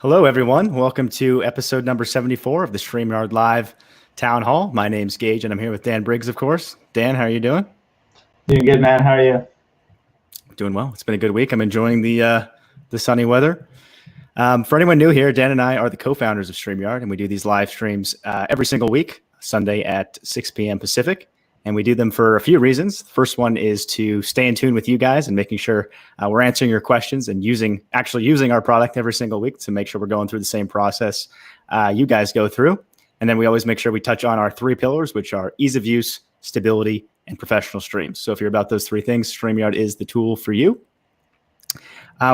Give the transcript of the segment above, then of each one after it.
Hello, everyone. Welcome to episode number 74 of the StreamYard Live Town Hall. My name's Gage, and I'm here with Dan Briggs, of course. Dan, how are you doing? Doing good, man. How are you? Doing well. It's been a good week. I'm enjoying the sunny weather. For anyone new here, Dan and I are the co-founders of StreamYard, and we do these live streams every single week, Sunday at 6 p.m. Pacific. And we do them for a few reasons. The first one is to stay in tune with you guys and making sure we're answering your questions and actually using our product every single week to make sure we're going through the same process you guys go through. And then we always make sure we touch on our three pillars, which are ease of use, stability, and professional streams. So if you're about those three things, StreamYard is the tool for you.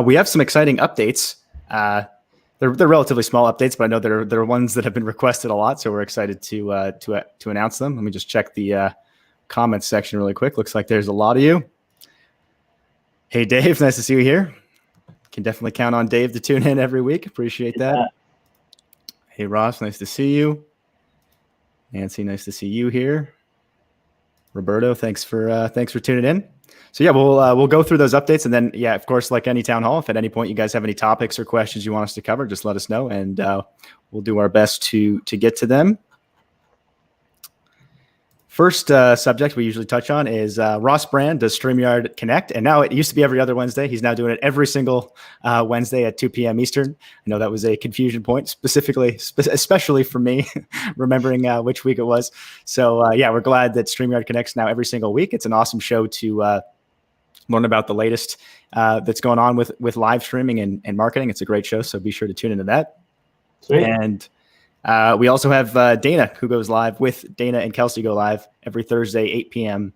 We have some exciting updates. They're relatively small updates, but I know they're ones that have been requested a lot. So we're excited to announce them. Let me just check the comments section really quick. Looks like there's a lot of you. Hey, Dave, nice to see you here. Can definitely count on Dave to tune in every week. Appreciate that. Yeah. Hey, Ross, nice to see you. Nancy, nice to see you here. Roberto, thanks for tuning in. So yeah, we'll go through those updates, and then yeah, of course, like any town hall, if at any point you guys have any topics or questions you want us to cover, just let us know, and we'll do our best to get to them. First subject we usually touch on is Ross Brand does StreamYard Connect, and now it used to be every other Wednesday. He's now doing it every single Wednesday at 2 p.m. Eastern. I know that was a confusion point, especially for me, remembering which week it was. So yeah, we're glad that StreamYard Connects now every single week. It's an awesome show to learn about the latest that's going on with live streaming and marketing. It's a great show, so be sure to tune into that. Sweet. And we also have Dana, who goes live with Dana and Kelsey go live every Thursday, 8 p.m.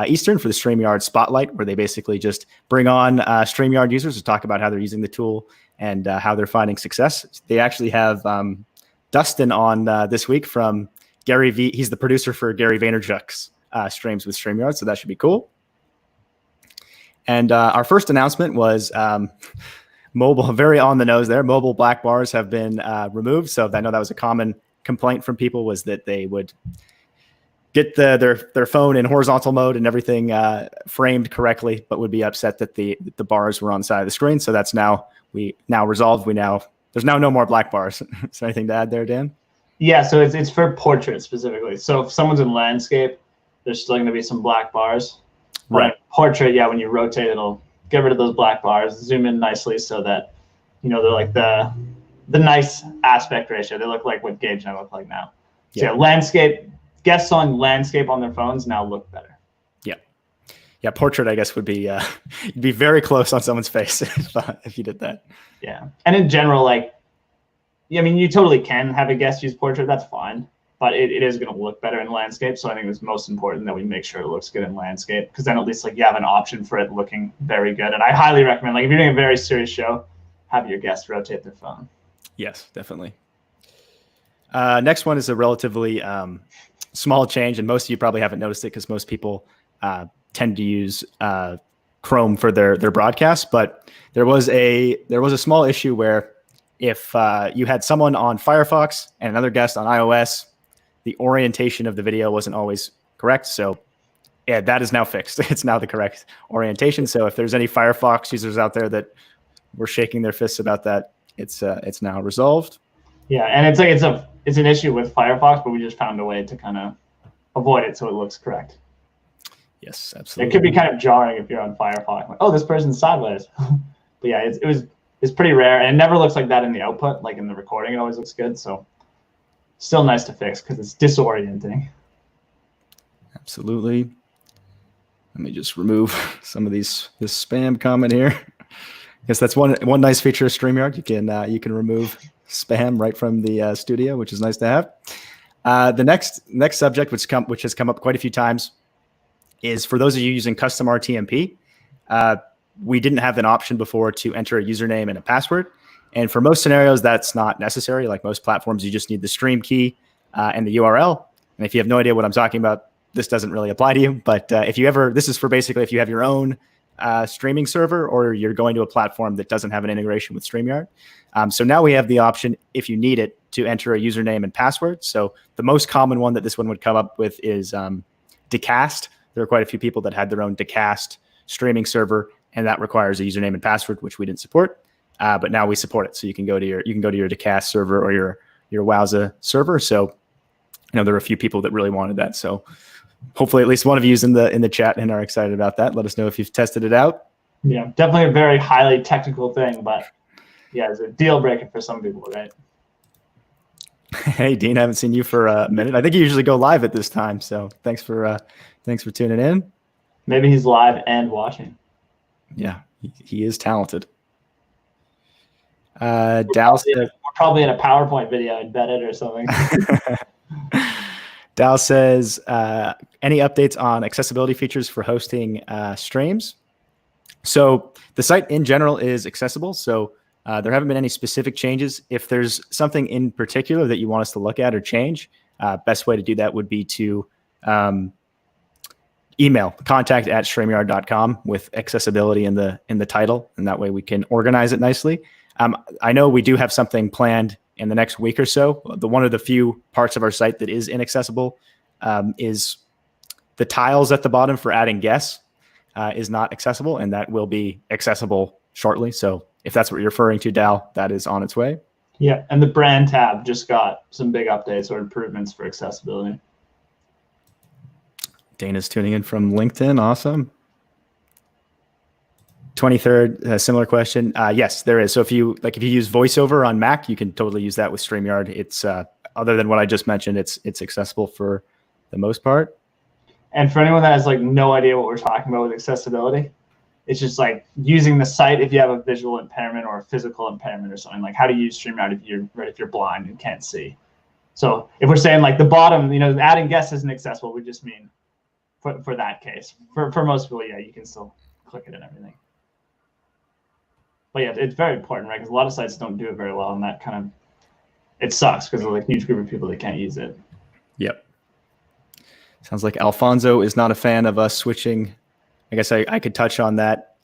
Eastern for the StreamYard Spotlight, where they basically just bring on StreamYard users to talk about how they're using the tool and how they're finding success. They actually have Dustin on this week from Gary V. He's the producer for Gary Vaynerchuk's streams with StreamYard, so that should be cool. And our first announcement was mobile, very on the nose there. Mobile black bars have been removed. So I know that was a common complaint from people, was that they would get their phone in horizontal mode and everything framed correctly, but would be upset that the bars were on the side of the screen. So that's now resolved. There's now no more black bars. Is there anything to add there, Dan? Yeah, so it's for portrait specifically. So if someone's in landscape, there's still going to be some black bars. Right. But portrait, yeah, when you rotate, it'll get rid of those black bars, zoom in nicely so that, they're like the nice aspect ratio. They look like what Gage and I look like now. So yeah, landscape, guests on landscape on their phones now look better. Yeah, portrait, I guess, would be you'd be very close on someone's face if you did that. Yeah, and in general, you totally can have a guest use portrait. That's fine. But it is going to look better in landscape. So I think it's most important that we make sure it looks good in landscape, because then at least you have an option for it looking very good. And I highly recommend, if you're doing a very serious show, have your guests rotate their phone. Yes, definitely. Next one is a relatively small change, and most of you probably haven't noticed it because most people tend to use Chrome for their broadcast. But there was a small issue where if you had someone on Firefox and another guest on iOS, the orientation of the video wasn't always correct. So yeah, that is now fixed. It's now the correct orientation. So if there's any Firefox users out there that were shaking their fists about that, it's now resolved. Yeah, and it's an issue with Firefox, but we just found a way to kind of avoid it so it looks correct. Yes, absolutely. It could be kind of jarring if you're on Firefox. Like, oh, this person's sideways. But yeah, it's pretty rare, and it never looks like that in the output. Like in the recording, it always looks good. So still nice to fix because it's disorienting. Absolutely. Let me just remove some of this spam comment here. I guess that's one nice feature of StreamYard. You can remove spam right from the studio, which is nice to have. The next subject, which has come up quite a few times, is for those of you using custom RTMP. We didn't have an option before to enter a username and a password. And for most scenarios, that's not necessary. Like most platforms, you just need the stream key and the URL. And if you have no idea what I'm talking about, this doesn't really apply to you. But this is for basically if you have your own streaming server or you're going to a platform that doesn't have an integration with StreamYard. So now we have the option, if you need it, to enter a username and password. So the most common one that this one would come up with is Decast. There are quite a few people that had their own Decast streaming server, and that requires a username and password, which we didn't support. but now we support it. So you can go to your Decast server or your Wowza server. So there are a few people that really wanted that. So hopefully at least one of you is in the chat and are excited about that. Let us know if you've tested it out. Yeah, definitely a very highly technical thing, but yeah, it's a deal breaker for some people, right? Hey, Dean, I haven't seen you for a minute. I think you usually go live at this time. So thanks for tuning in. Maybe he's live and watching. Yeah, he is talented. We're probably in a PowerPoint video embedded or something. Dal says, any updates on accessibility features for hosting streams? So the site in general is accessible. So there haven't been any specific changes. If there's something in particular that you want us to look at or change, best way to do that would be to email contact@streamyard.com with accessibility in the title, and that way we can organize it nicely. I know we do have something planned in the next week or so. One of the few parts of our site that is inaccessible is the tiles at the bottom for adding guests is not accessible, and that will be accessible shortly. So if that's what you're referring to, Dal, that is on its way. Yeah, and the brand tab just got some big updates or improvements for accessibility. Dana's tuning in from LinkedIn. Awesome. 23rd, similar question. Yes, there is. So if you use VoiceOver on Mac, you can totally use that with StreamYard. It's other than what I just mentioned, it's accessible for the most part. And for anyone that has no idea what we're talking about with accessibility, it's just using the site if you have a visual impairment or a physical impairment or something. How to use StreamYard if you're blind and can't see. So if we're saying the bottom, adding guests isn't accessible, we just mean for that case. For most people, yeah, you can still click it and everything. But yeah, it's very important, right? Because a lot of sites don't do it very well, and that it sucks because there's a huge group of people that can't use it. Yep. Sounds like Alfonso is not a fan of us switching. I guess I could touch on that.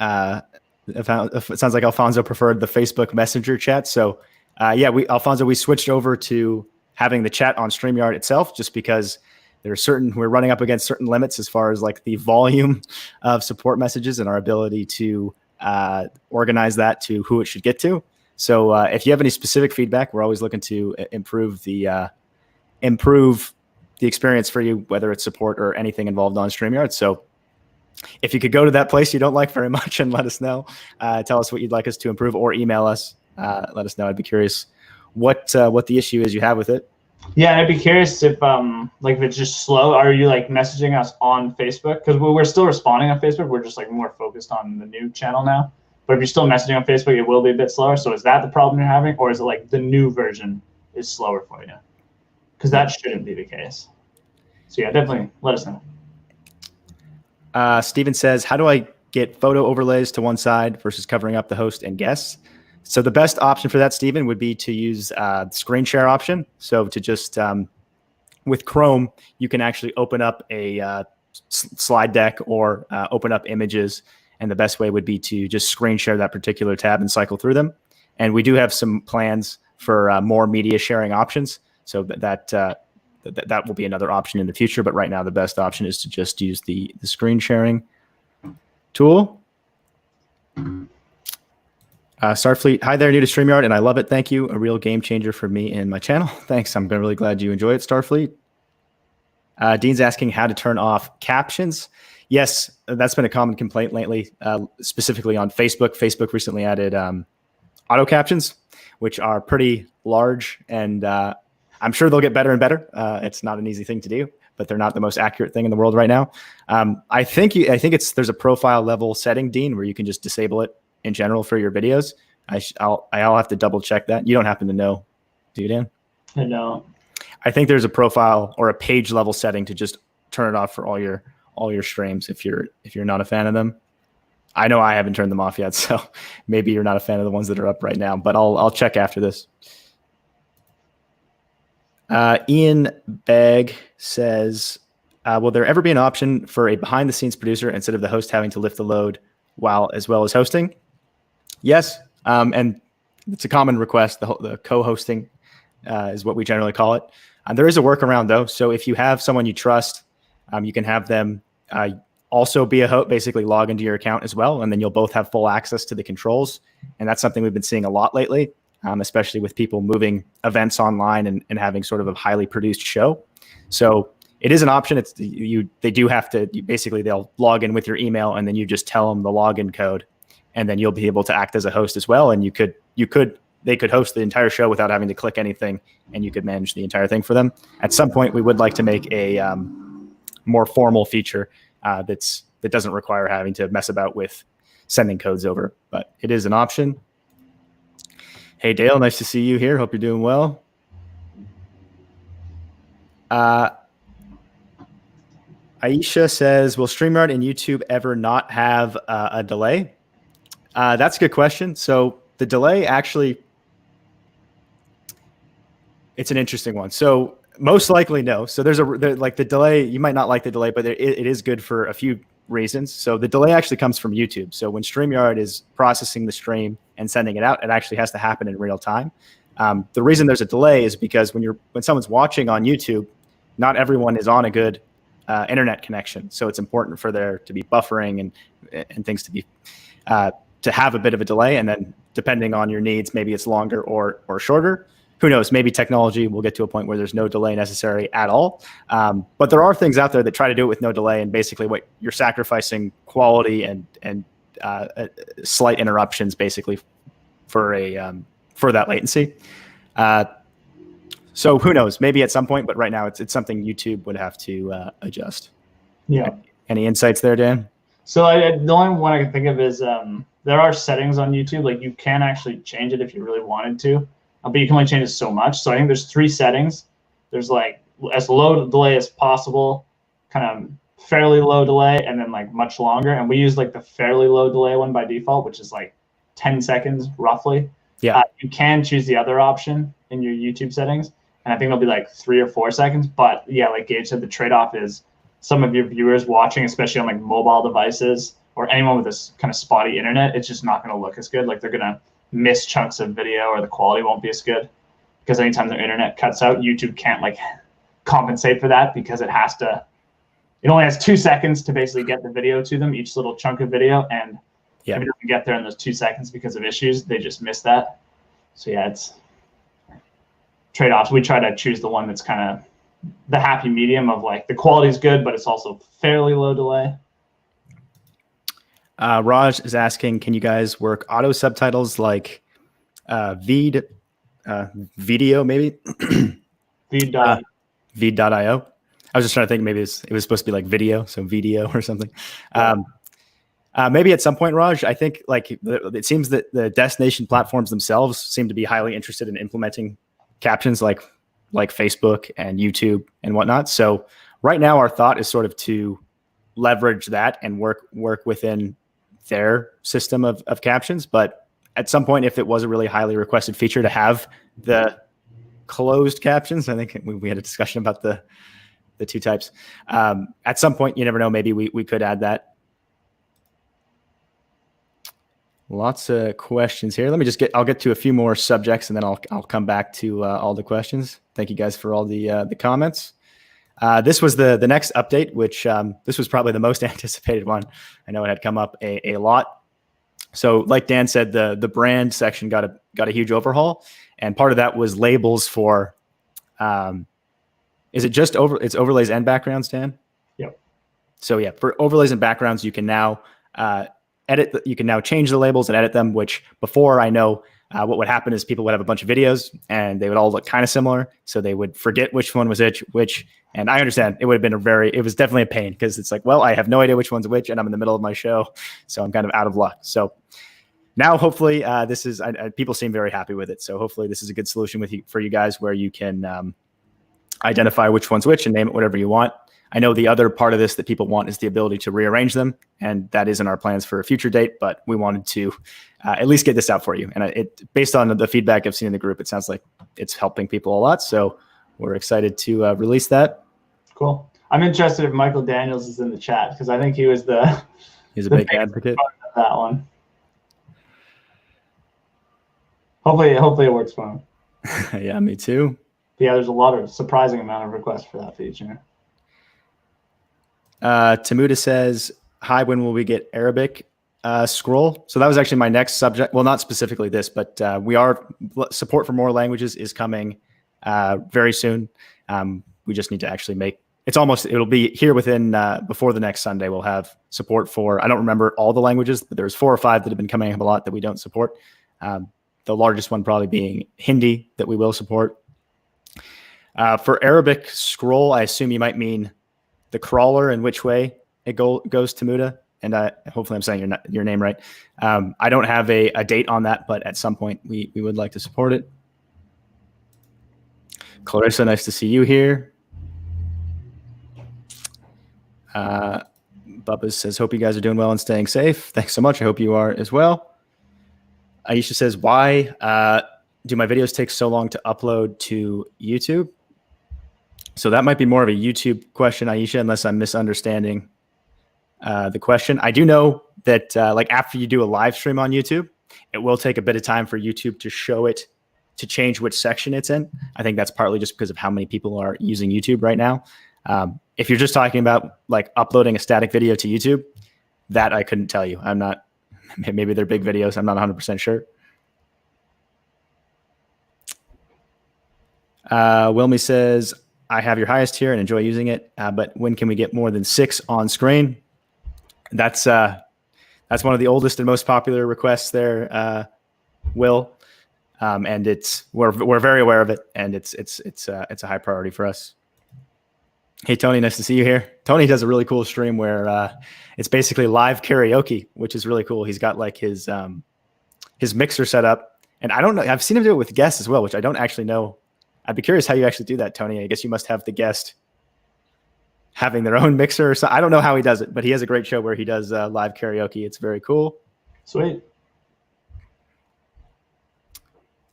It sounds like Alfonso preferred the Facebook Messenger chat. So yeah, Alfonso, we switched over to having the chat on StreamYard itself, just because we're running up against certain limits as far as the volume of support messages and our ability to organize that to who it should get to. So if you have any specific feedback, we're always looking to improve the experience for you, whether it's support or anything involved on StreamYard. So if you could go to that place you don't like very much and let us know, tell us what you'd like us to improve, or email us, let us know. I'd be curious what the issue is you have with it. Yeah, I'd be curious if if it's just slow. Are you messaging us on Facebook? Because we're still responding on Facebook. We're just more focused on the new channel now. But if you're still messaging on Facebook, it will be a bit slower. So is that the problem you're having, or is it the new version is slower for you? Because that shouldn't be the case. So yeah, definitely let us know. Steven says, how do I get photo overlays to one side versus covering up the host and guests? So the best option for that, Steven, would be to use the screen share option. So to just, with Chrome, you can actually open up a slide deck or open up images. And the best way would be to just screen share that particular tab and cycle through them. And we do have some plans for more media sharing options. So that will be another option in the future. But right now, the best option is to just use the screen sharing tool. Starfleet, hi there, new to StreamYard, and I love it. Thank you. A real game changer for me and my channel. Thanks. I'm really glad you enjoy it, Starfleet. Dean's asking how to turn off captions. Yes, that's been a common complaint lately, specifically on Facebook. Facebook recently added auto captions, which are pretty large, and I'm sure they'll get better and better. It's not an easy thing to do, but they're not the most accurate thing in the world right now. I think there's a profile level setting, Dean, where you can just disable it in general for your videos. I'll have to double check that. You don't happen to know, do you, Dan? I don't. I think there's a profile or a page level setting to just turn it off for all your streams if you're not a fan of them. I know I haven't turned them off yet, so maybe you're not a fan of the ones that are up right now, but I'll check after this. Ian Begg says, will there ever be an option for a behind the scenes producer instead of the host having to lift the load as well as hosting? Yes. And it's a common request. The co-hosting is what we generally call it. There is a workaround though. So if you have someone you trust, you can have them also be a host, basically log into your account as well, and then you'll both have full access to the controls. And that's something we've been seeing a lot lately, especially with people moving events online and having sort of a highly produced show. So it is an option. They do have to, basically they'll log in with your email, and then you just tell them the login code, and then you'll be able to act as a host as well. And they could host the entire show without having to click anything, and you could manage the entire thing for them. At some point, we would like to make a more formal feature that doesn't require having to mess about with sending codes over, but it is an option. Hey, Dale, nice to see you here. Hope you're doing well. Aisha says, will StreamYard and YouTube ever not have a delay? That's a good question. So the delay actually, it's an interesting one. So most likely no. So like the delay, you might not like the delay, but it is good for a few reasons. So the delay actually comes from YouTube. So when StreamYard is processing the stream and sending it out, it actually has to happen in real time. The reason there's a delay is because when someone's watching on YouTube, not everyone is on a good internet connection. So it's important for there to be buffering and things to be to have a bit of a delay. And then depending on your needs, maybe it's longer or shorter. Who knows? Maybe technology will get to a point where there's no delay necessary at all. But there are things out there that try to do it with no delay, and basically what you're sacrificing quality and slight interruptions basically for that latency. So who knows? Maybe at some point, but right now it's something YouTube would have to adjust. Yeah. Any insights there, Dan? So the only one I can think of is there are settings on YouTube. Like you can actually change it if you really wanted to, but you can only change it so much. So I think there's 3 settings. There's like as low delay as possible, kind of fairly low delay, and then like much longer. And we use like the fairly low delay one by default, which is like 10 seconds roughly. Yeah. You can choose the other option in your YouTube settings, and I think it'll be like 3 or 4 seconds. But yeah, like Gage said, the trade-off is some of your viewers watching, especially on like mobile devices or anyone with this kind of spotty internet, it's just not going to look as good. Like they're going to miss chunks of video, or the quality won't be as good, because anytime their internet cuts out, YouTube can't like compensate for that, because it only has 2 seconds to basically get the video to them, each little chunk of video. And if it doesn't get there in those 2 seconds because of issues, they just miss that. So yeah, it's trade-offs. We try to choose the one that's kind of the happy medium of like the quality is good, but it's also fairly low delay. Raj is asking, can you guys work auto subtitles like video maybe? Veed.io. I was just trying to think, maybe it was supposed to be like video, so video or something. Maybe at some point, Raj. I think like it seems that the destination platforms themselves seem to be highly interested in implementing captions like Facebook and YouTube and whatnot. So right now our thought is sort of to leverage that and work within their system of captions. But at some point, if it was a really highly requested feature to have the closed captions, I think we had a discussion about the 2 types. At some point, you never know, maybe we could add that. Lots of questions here. I'll get to a few more subjects, and then I'll come back to all the questions. Thank you guys for all the comments. This was the next update, which this was probably the most anticipated one. I know it had come up a lot. So like Dan said, the brand section got a huge overhaul, and part of that was labels for, is it just it's overlays and backgrounds, Dan? Yep. So yeah, for overlays and backgrounds, you can now you can now change the labels and edit them, which before I know what would happen is people would have a bunch of videos and they would all look kind of similar. So they would forget which one was which, and I understand it would have been it was definitely a pain, because it's like, well, I have no idea which one's which and I'm in the middle of my show. So I'm kind of out of luck. So now hopefully this is, people seem very happy with it. So hopefully this is a good solution for you guys, where you can identify which one's which and name it whatever you want. I know the other part of this that people want is the ability to rearrange them, and that is in our plans for a future date, but we wanted to at least get this out for you. And based on the feedback I've seen in the group, it sounds like it's helping people a lot. So we're excited to release that. Cool. I'm interested if Michael Daniels is in the chat, because I think he's a big advocate of that one. Hopefully it works for him. Yeah, me too. But yeah, there's a surprising amount of requests for that feature. Tamuda says, hi, when will we get Arabic scroll? So that was actually my next subject. Well, not specifically this, but support for more languages is coming very soon. We just need to actually it'll be here within before the next Sunday. We'll have support for, I don't remember all the languages, but there's 4 or 5 that have been coming up a lot that we don't support. The largest one probably being Hindi that we will support. For Arabic scroll, I assume you might mean the crawler and which way it goes to Muda. And hopefully I'm saying your name right. I don't have a date on that, but at some point we would like to support it. Clarissa, nice to see you here. Bubba says, hope you guys are doing well and staying safe. Thanks so much. I hope you are as well. Aisha says, why do my videos take so long to upload to YouTube? So that might be more of a YouTube question, Aisha, unless I'm misunderstanding the question. I do know that like after you do a live stream on YouTube, it will take a bit of time for YouTube to show it, to change which section it's in. I think that's partly just because of how many people are using YouTube right now. If you're just talking about like uploading a static video to YouTube, that I couldn't tell you. I'm not, maybe they're big videos. I'm not 100% sure. Wilmy says, I have your highest tier and enjoy using it, but when can we get more than 6 on screen? That's one of the oldest and most popular requests there, Will. And we're very aware of it, and it's a high priority for us. Hey, Tony, nice to see you here. Tony does a really cool stream where it's basically live karaoke, which is really cool. He's got like his mixer set up, and I don't know. I've seen him do it with guests as well, which I don't actually know. I'd be curious how you actually do that, Tony. I guess you must have the guest having their own mixer or something. I don't know how he does it, but he has a great show where he does live karaoke. It's very cool. Sweet.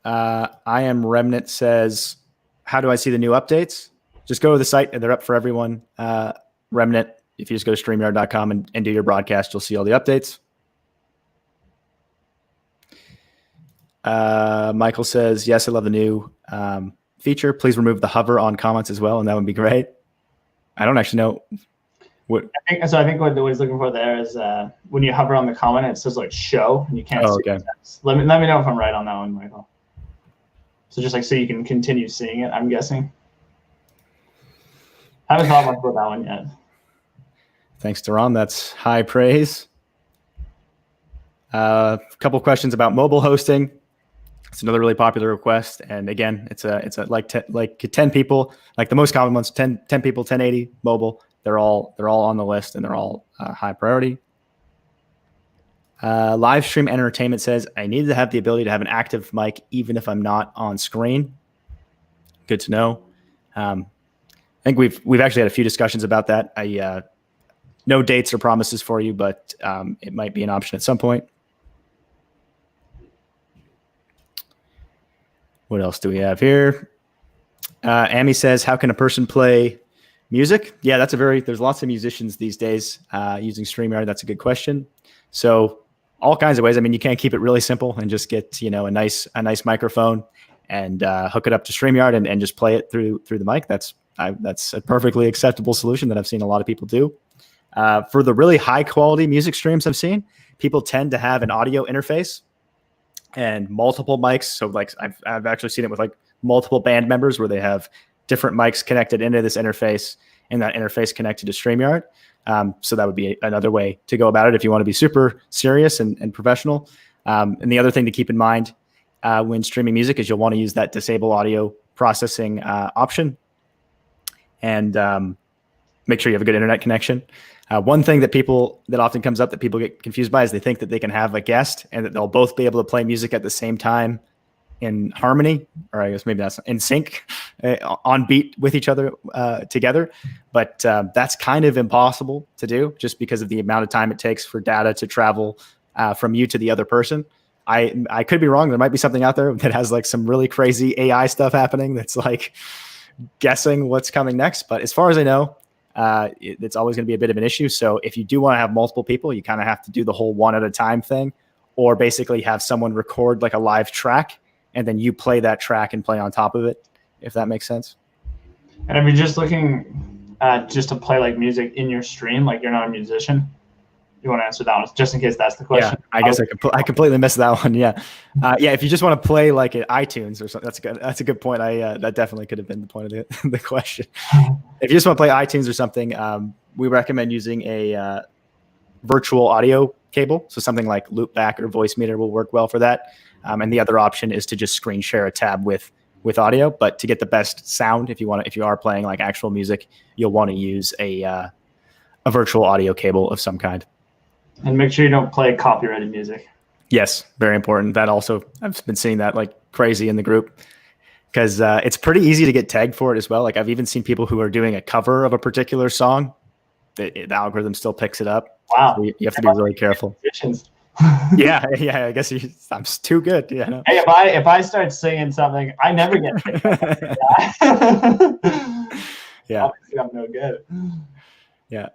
I Am Remnant says, how do I see the new updates? Just go to the site and they're up for everyone. Remnant, if you just go to StreamYard.com and do your broadcast, you'll see all the updates. Michael says, yes, I love the new feature. Please remove the hover on comments as well, and that would be great. I don't actually know what. I think what he's looking for there is when you hover on the comment, it says like show, and you can't see the text. Let me know if I'm right on that one, Michael. So just like so you can continue seeing it, I'm guessing. I haven't thought much about that one yet. Thanks, Duran. That's high praise. A couple questions about mobile hosting. It's another really popular request, and again, it's like 10 people, like the most common ones, 10 people, 1080 mobile. They're all on the list, and they're all high priority. Live stream entertainment says, I need to have the ability to have an active mic even if I'm not on screen. Good to know. I think we've actually had a few discussions about that. No dates or promises for you, but it might be an option at some point. What else do we have here? Amy says, how can a person play music? Yeah, there's lots of musicians these days using StreamYard. That's a good question. So all kinds of ways. I mean, you can't keep it really simple and just get, a nice microphone and hook it up to StreamYard and just play it through the mic. That's a perfectly acceptable solution that I've seen a lot of people do. For the really high quality music streams I've seen, people tend to have an audio interface and multiple mics. So like I've actually seen it with like multiple band members where they have different mics connected into this interface and that interface connected to StreamYard. So that would be another way to go about it if you want to be super serious and professional. And the other thing to keep in mind when streaming music is you'll want to use that disable audio processing option and make sure you have a good internet connection. One thing that often comes up that people get confused by is they think that they can have a guest and that they'll both be able to play music at the same time in harmony, or I guess maybe that's in sync, on beat with each other together. But that's kind of impossible to do just because of the amount of time it takes for data to travel from you to the other person. I could be wrong. There might be something out there that has like some really crazy AI stuff happening that's like guessing what's coming next. But as far as I know, it's always going to be a bit of an issue. So if you do want to have multiple people, you kind of have to do the whole one at a time thing, or basically have someone record like a live track and then you play that track and play on top of it, if that makes sense. And if you're just looking just to play like music in your stream, like you're not a musician, You want to answer that one, just in case that's the Yeah, question? I guess I completely missed that one. Yeah, yeah. If you just want to play like at iTunes or something, that's a good point. That definitely could have been the point of the question. If you just want to play iTunes or something, we recommend using a virtual audio cable. So something like Loopback or Voicemeeter will work well for that. And the other option is to just screen share a tab with audio. But to get the best sound, if you are playing like actual music, you'll want to use a virtual audio cable of some kind. And make sure you don't play copyrighted music. Yes, very important. That also, I've been seeing that like crazy in the group because it's pretty easy to get tagged for it as well. Like I've even seen people who are doing a cover of a particular song. The algorithm still picks it up. Wow. So you have to be really careful. yeah, I guess I'm too good. Yeah. No. Hey, if I start singing something, I never get picked up. Yeah. Obviously, I'm no good. Yeah.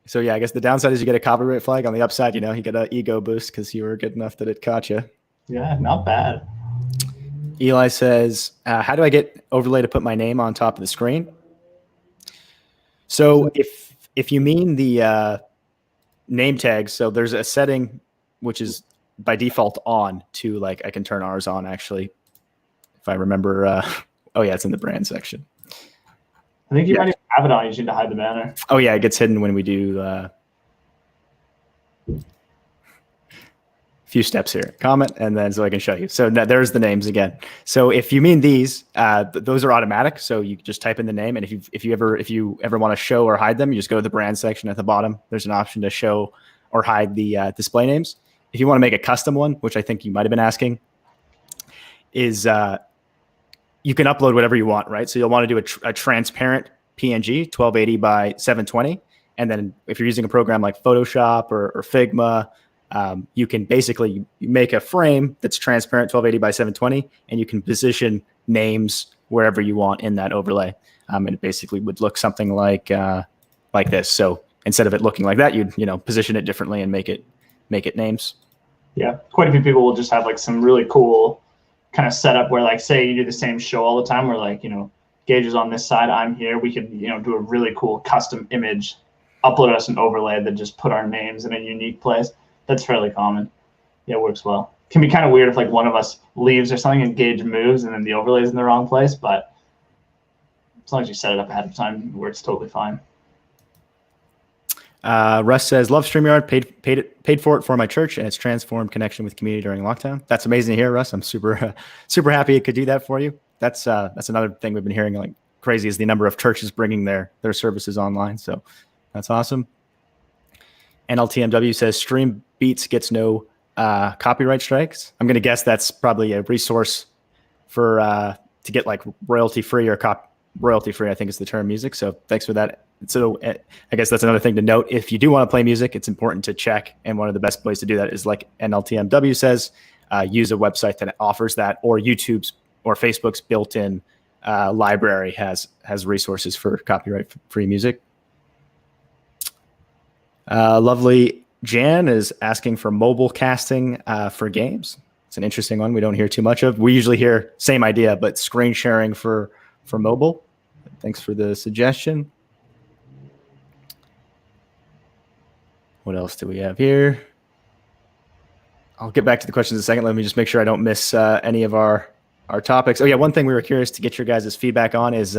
So yeah, I guess the downside is you get a copyright flag. On the upside, you get an ego boost because you were good enough that it caught you. Yeah, not bad. Eli says, "How do I get overlay to put my name on top of the screen?" So if you mean the name tags, so there's a setting which is by default on to like I can turn ours on actually, if I remember. Oh yeah, it's in the brand section. I think you might even have it on. You just need to hide the banner. Oh yeah, it gets hidden when we do few steps here. Comment and then so I can show you. So there's the names again. So if you mean these, those are automatic. So you just type in the name, and if you ever want to show or hide them, you just go to the brand section at the bottom. There's an option to show or hide the display names. If you want to make a custom one, which I think you might have been asking, is you can upload whatever you want, right? So you'll want to do a transparent PNG, 1280 by 720. And then if you're using a program like Photoshop or Figma, you can basically make a frame that's transparent 1280 by 720, and you can position names wherever you want in that overlay. And it basically would look something like this. So instead of it looking like that, you'd position it differently and make it names. Yeah, quite a few people will just have like some really cool kind of setup where, like, say you do the same show all the time where, like, Gage is on this side, I'm here, we could do a really cool custom image, upload us an overlay that just put our names in a unique place. That's fairly common. Yeah, it works well. Can be kind of weird if like one of us leaves or something and Gage moves and then the overlay is in the wrong place, but as long as you set it up ahead of time, it works totally fine. Russ says, "Love StreamYard. Paid for it for my church, and it's transformed connection with community during lockdown." That's amazing to hear, Russ. I'm super happy it could do that for you. That's another thing we've been hearing like crazy is the number of churches bringing their services online. So that's awesome. NLTMW says, "Stream Beats gets no copyright strikes." I'm going to guess that's probably a resource for to get like royalty free or royalty free, I think is the term, music. So thanks for that. So I guess that's another thing to note. If you do want to play music, it's important to check. And one of the best ways to do that is, like NLTMW says, use a website that offers that, or YouTube's or Facebook's built-in library has resources for copyright-free music. Lovely Jan is asking for mobile casting for games. It's an interesting one we don't hear too much of. We usually hear same idea, but screen sharing for mobile. Thanks for the suggestion. What else do we have here? I'll get back to the questions in a second. Let me just make sure I don't miss any of our topics. Oh yeah, one thing we were curious to get your guys' feedback on is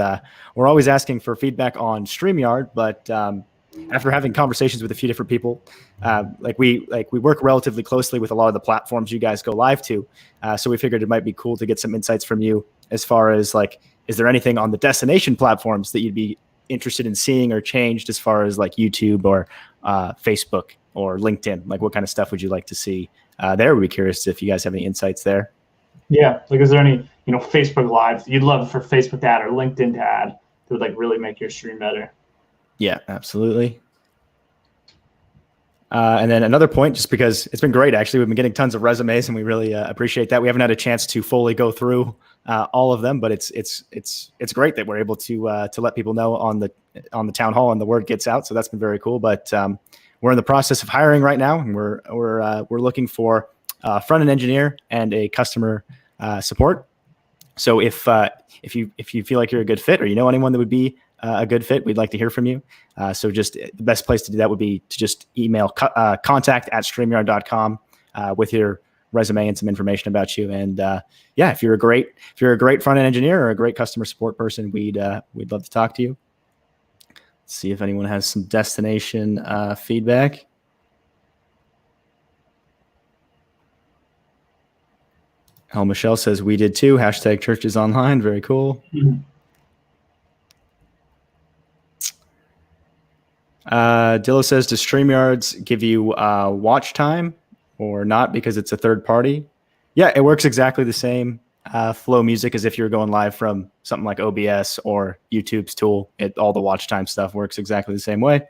we're always asking for feedback on StreamYard, but after having conversations with a few different people, we work relatively closely with a lot of the platforms you guys go live to. So we figured it might be cool to get some insights from you as far as like, is there anything on the destination platforms that you'd be interested in seeing or changed as far as like YouTube or Facebook or LinkedIn? Like what kind of stuff would you like to see there? We'd be curious if you guys have any insights there. Yeah, like is there any Facebook Live you'd love for Facebook to add or LinkedIn to add that would like really make your stream better? Yeah, absolutely. And then another point, just because it's been great, actually, we've been getting tons of resumes and we really appreciate that. We haven't had a chance to fully go through all of them, but it's great that we're able to let people know on the town hall and the word gets out. So that's been very cool. But we're in the process of hiring right now, and we're looking for a front-end engineer and a customer support. So if you feel like you're a good fit or you know anyone that would be a good fit, we'd like to hear from you. So just the best place to do that would be to just email contact@streamyard.com with your resume and some information about you. And if you're a great front end engineer or a great customer support person, we'd love to talk to you. Let's see if anyone has some destination feedback. Oh, Michelle says we did too. # churches online. Very cool. Mm-hmm. Dillo says, does StreamYards give you watch time or not because it's a third party? Yeah, it works exactly the same flow music as if you're going live from something like OBS or YouTube's tool. All the watch time stuff works exactly the same way.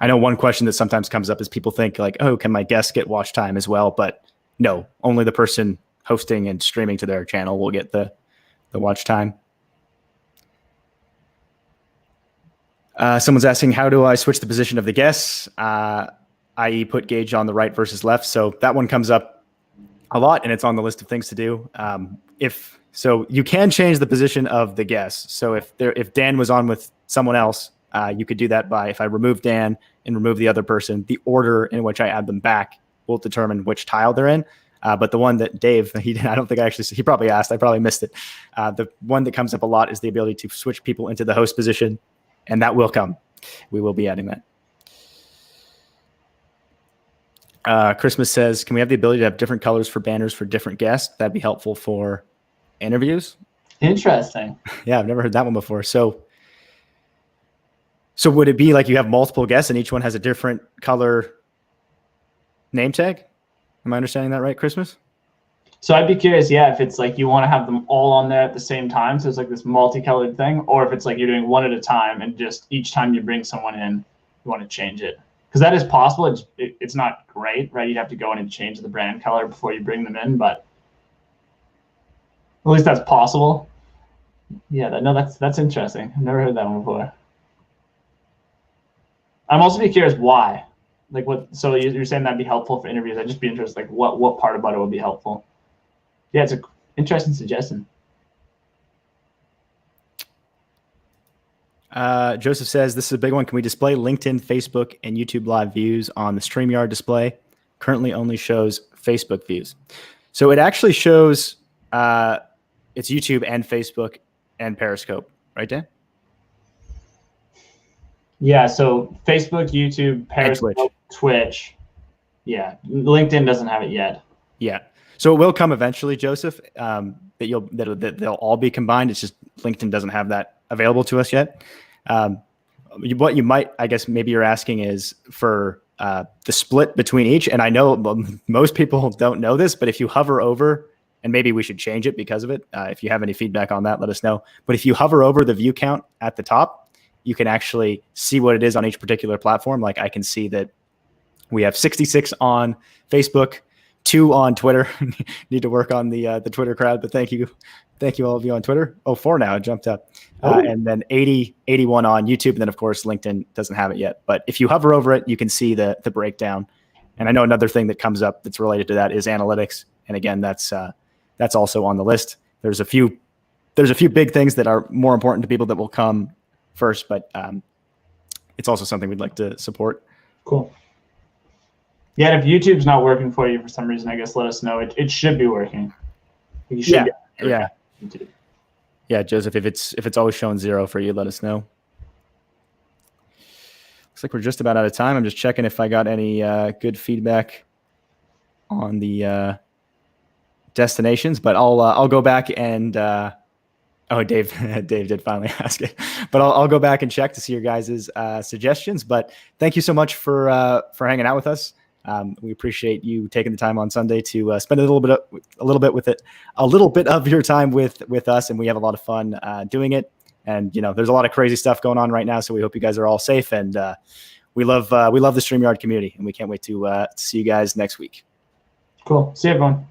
I know one question that sometimes comes up is people think like, oh, can my guests get watch time as well? But no, only the person hosting and streaming to their channel will get the watch time. Someone's asking, how do I switch the position of the guests, i.e. put Gage on the right versus left? So that one comes up a lot, and it's on the list of things to do. So you can change the position of the guests. So if Dan was on with someone else, you could do that by, if I remove Dan and remove the other person, the order in which I add them back will determine which tile they're in. But the one that Dave, he probably asked, I probably missed it. The one that comes up a lot is the ability to switch people into the host position. And that will come. We will be adding that. Christmas says, can we have the ability to have different colors for banners for different guests? That'd be helpful for interviews. Interesting. Yeah, I've never heard that one before. So would it be like you have multiple guests and each one has a different color name tag? Am I understanding that right, Christmas? So I'd be curious, if it's like you want to have them all on there at the same time, so it's like this multicolored thing, or if it's like you're doing one at a time and just each time you bring someone in, you want to change it. Because that is possible. It's not great, right? You'd have to go in and change the brand color before you bring them in, but at least that's possible. Yeah, that's interesting. I've never heard that one before. I'm also be curious why. Like what? So you're saying that'd be helpful for interviews? I'd just be interested, like what part about it would be helpful? Yeah, it's an interesting suggestion. Joseph says, this is a big one. Can we display LinkedIn, Facebook, and YouTube live views on the StreamYard display? Currently only shows Facebook views. So it actually shows it's YouTube and Facebook and Periscope, right, Dan? Yeah, so Facebook, YouTube, Periscope, Twitch. Yeah, LinkedIn doesn't have it yet. Yeah. So it will come eventually, Joseph, that they'll all be combined. It's just LinkedIn doesn't have that available to us yet. What you might, I guess, maybe you're asking is for the split between each. And I know most people don't know this, but if you hover over, and maybe we should change it because of it. If you have any feedback on that, let us know. But if you hover over the view count at the top, you can actually see what it is on each particular platform. Like I can see that we have 66 on Facebook, 2 on Twitter. Need to work on the Twitter crowd, but thank you all of you on Twitter. 4 now, it jumped up. And then 81 on YouTube. And then of course, LinkedIn doesn't have it yet. But if you hover over it, you can see the breakdown. And I know another thing that comes up that's related to that is analytics. And again, that's also on the list. There's a few big things that are more important to people that will come first, but it's also something we'd like to support. Cool. Yeah, and if YouTube's not working for you for some reason, I guess let us know. It should be working. You should yeah. Yeah, Joseph, if it's always showing 0 for you, let us know. Looks like we're just about out of time. I'm just checking if I got any good feedback on the destinations, but I'll go back and Dave did finally ask it, but I'll go back and check to see your guys' suggestions. But thank you so much for hanging out with us. We appreciate you taking the time on Sunday to spend a little bit of your time with us, and we have a lot of fun doing it. And there's a lot of crazy stuff going on right now, so we hope you guys are all safe. And we love the StreamYard community, and we can't wait to see you guys next week. Cool. See you, everyone.